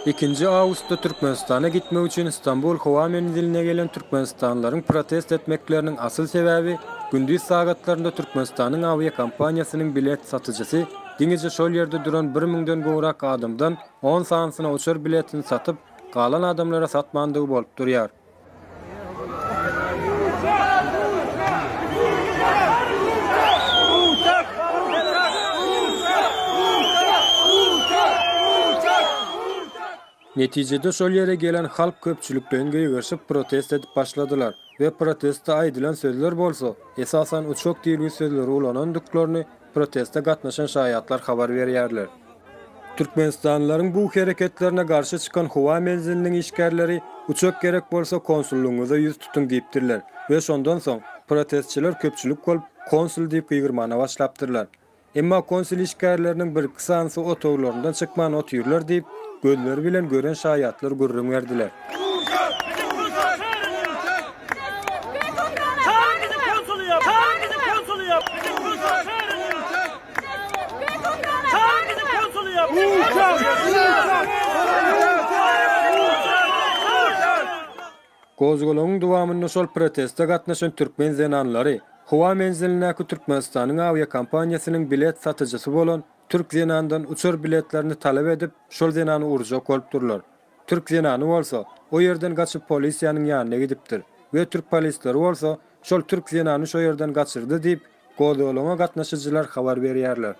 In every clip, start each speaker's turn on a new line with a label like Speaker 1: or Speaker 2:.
Speaker 1: 2 Ağustos'ta Türkmenistan'a gitmek için İstanbul hava menziline gelen Türkmenistanlıların protest etmeklerinin asıl sebebi gündüz saatlarında Türkmenistan'ın avia kampanyasının bilet satıcısı dinice şol yerde duran 1000'den goýrak adamdan 10 sansına uçur biletini satıp kalan adamlara satmandığı bolup durýar. Neticede şol yere gelen halk köpçülükden gıygırşıp protest edip başladılar ve proteste aydylan sözler bolsa, esasan uçok diýilgi sözleri ulanandyklaryny proteste gatnaşan şaýatlar habar berýärler. Türkmenistanlıların bu hareketlerine karşı çıkan hava menzilinin işgärleri uçak gerek bolsa konsulluğunuza yüz tutun diýipdirler ve şondan soň protestçiler köpçülük bolup konsul diýip gıygırmana başlapdyrlar. Emma konsul işgärlerinin bir kısansy otoglaryndan çykman otýurlar diýip gözleri bilen gören şaýatlar gürrüň berdiler. Gozgolanyň dowamynda şol protestde gatnaşan türkmen zenanlary hava menzilinäki Türkmenistanyň avia kampanyasının bilet satyjysy bolan Türk zenandan uçur biletlerini talep edip şol zenany urjak bolup durlar. Türk zenany bolsa o yerden gaçyp polisiýanyň ýanyna gidipdir we Türk polisleri bolsa şol Türk zenany şo yerden gaçyrdy diýip gozgolana gatnaşyjylar habar berýärler.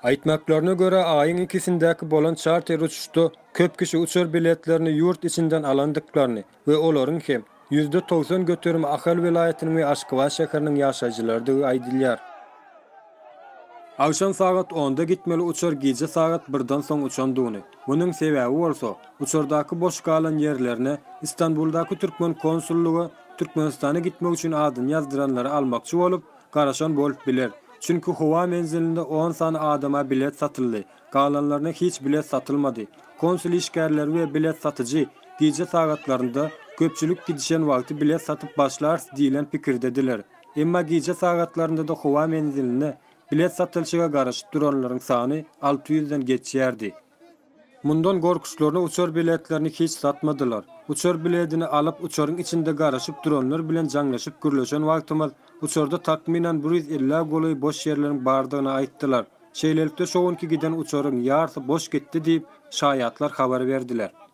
Speaker 1: Aýtmaklaryna görä aýyň 2-sindäki bolan charter uçuşda köp kişi uçur biletlerini yurt içinden alandyklaryny we olaryň hem %90 götürme Ahal vilayatynyň we Aşgabat şäheriniň ýaşaýjylarydy aýdylýar. Awşam saat 10'da gitmeli uçur gece saat 1'dan soň uçandygyny. Munyň sebäbi bolsa, uçurdaky boş galan ýerlerine İstanbuldaky Türkmen konsullugy Türkmenistana gitmek üçin adyn ýazdyranlary almakçy bolup, garaşan bolup biler. Çünkü hava menzilinde 10 sany adama bilet satyldy. Galanlaryna hiç bilet satylmady. Konsul işgärleri we bilet satyjy gece saatlarında köpçülük gidişen wagty bilet satyp başlar diýilen pikirdediler. Emma gece saatlarında da hava menziline bilet satylşyga garaşyp duranlaryň sany 600'den geçýärdi. Mundan gorkuşlaryna uçur biletlerini hiç satmadylar. Uçur biletini alıp uçuryň içinde garaşyp duranlar bilen jaňlaşyp gürleşen wagtymyz uçurda takminan 150 goly boş ýerleriň bardygyny aýtdylar. Şeýlelikde şoňky giden uçuryň ýarysy boş gitdi diýip şaýatlar habar berdiler.